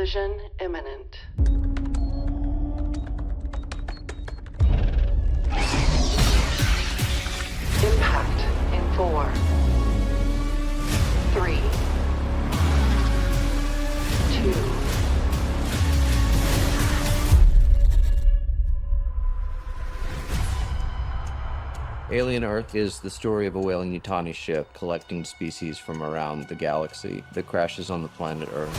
Collision imminent. Impact in 4, 3, 2. Alien Earth is the story of a Weyland-Yutani ship collecting species from around the galaxy that crashes on the planet Earth.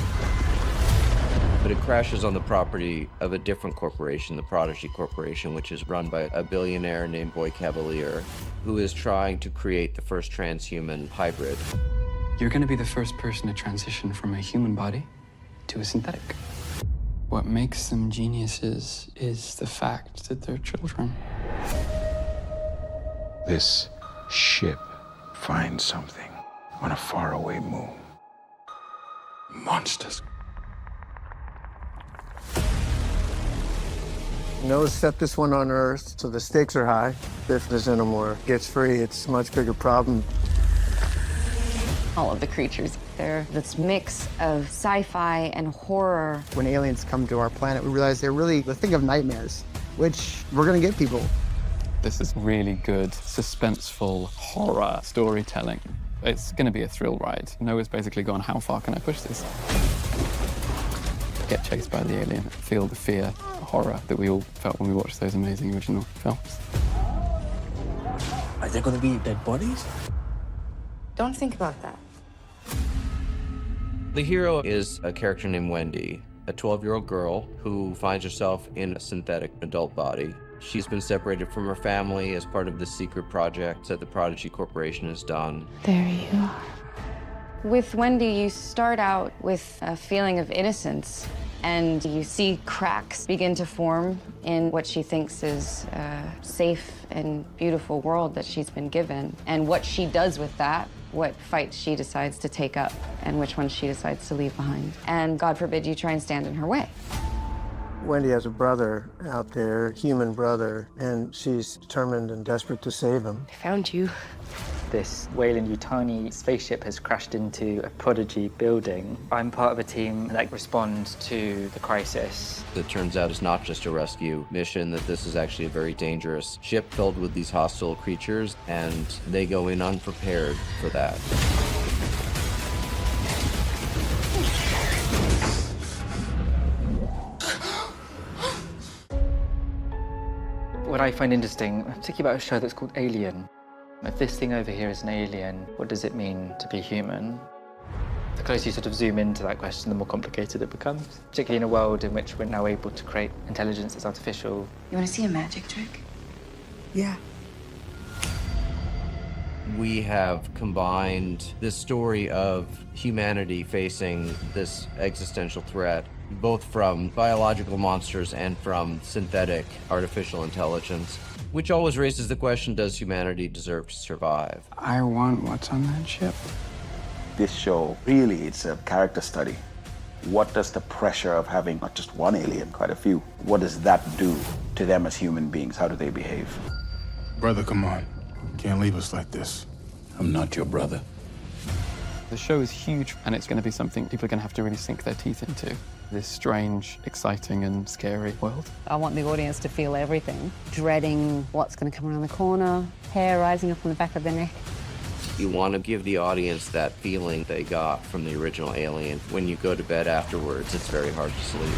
But it crashes on the property of a different corporation, the Prodigy Corporation, which is run by a billionaire named Boy Cavalier, who is trying to create the first transhuman hybrid. You're going to be the first person to transition from a human body to a synthetic. What makes them geniuses is the fact that they're children. This ship finds something on a faraway moon. Monsters. No, set this one on Earth, so the stakes are high. If the xenomorph gets free, it's a much bigger problem. All of the creatures, they're this mix of sci-fi and horror. When aliens come to our planet, we realize they're really the thing of nightmares, which we're gonna give people. This is really good, suspenseful horror storytelling. It's going to be a thrill ride. Noah's basically gone, how far can I push this? Get chased by the alien, feel the fear, the horror that we all felt when we watched those amazing original films. Are there going to be dead bodies? Don't think about that. The hero is a character named Wendy, a 12-year-old girl who finds herself in a synthetic adult body. She's been separated from her family as part of the secret project that the Prodigy Corporation has done. There you are. With Wendy, you start out with a feeling of innocence, and you see cracks begin to form in what she thinks is a safe and beautiful world that she's been given, and what she does with that, what fight she decides to take up, and which one she decides to leave behind. And God forbid you try and stand in her way. Wendy has a brother out there, human brother, and she's determined and desperate to save him. I found you. This Weyland-Yutani spaceship has crashed into a Prodigy building. I'm part of a team that responds to the crisis. It turns out it's not just a rescue mission, that this is actually a very dangerous ship filled with these hostile creatures, and they go in unprepared for that. What I find interesting, particularly about a show that's called Alien, if this thing over here is an alien, what does it mean to be human? The closer you sort of zoom into that question, the more complicated it becomes, particularly in a world in which we're now able to create intelligence that's artificial. You want to see a magic trick? Yeah. We have combined this story of humanity facing this existential threat, both from biological monsters and from synthetic artificial intelligence, which always raises the question, does humanity deserve to survive? I want what's on that ship. This show, really, it's a character study. What does the pressure of having not just one alien, quite a few, what does that do to them as human beings? How do they behave? Brother, come on. Can't leave us like this. I'm not your brother. The show is huge, and it's going to be something people are going to have to really sink their teeth into. This strange, exciting, and scary world. I want the audience to feel everything. Dreading what's going to come around the corner, hair rising up on the back of their neck. You want to give the audience that feeling they got from the original Alien. When you go to bed afterwards, it's very hard to sleep.